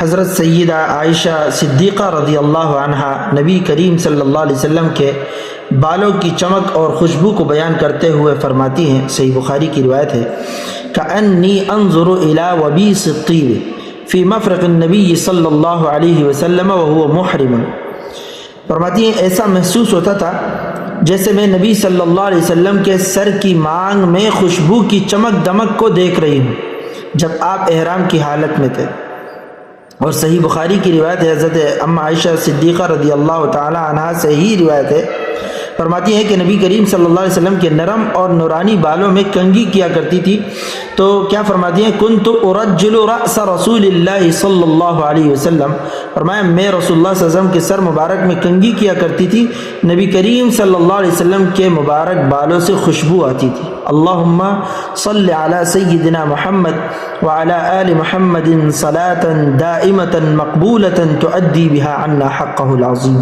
حضرت سیدہ عائشہ صدیقہ رضی اللہ عنہا نبی کریم صلی اللہ علیہ وسلم کے بالوں کی چمک اور خوشبو کو بیان کرتے ہوئے فرماتی ہیں، صحیح بخاری کی روایت ہے، کأنی انظر الی وبیس الطیب فی مفرق النبی صلی اللہ علیہ وسلم وہو محرم۔ فرماتی ہیں ایسا محسوس ہوتا تھا جیسے میں نبی صلی اللہ علیہ وسلم کے سر کی مانگ میں خوشبو کی چمک دمک کو دیکھ رہی ہوں جب آپ احرام کی حالت میں تھے۔ اور صحیح بخاری کی روایت ہے، حضرت ام عائشہ صدیقہ رضی اللہ تعالی عنہا سے ہی روایت ہے، فرماتی ہیں کہ نبی کریم صلی اللہ علیہ وسلم کے نرم اور نورانی بالوں میں کنگھی کیا کرتی تھی، تو کیا فرماتی ہیں، کنت ارجل رأس رسول اللہ صلی اللہ علیہ وسلم، فرمایا میں رسول اللہ صلی اللہ علیہ وسلم کے سر مبارک میں کنگھی کیا کرتی تھی، نبی کریم صلی اللہ علیہ وسلم کے مبارک بالوں سے خوشبو آتی تھی۔ اللہم صل علی سیدنا محمد وعلی آل محمد صلاة دائمة مقبولة تؤدی بها عنا حقہ العظیم۔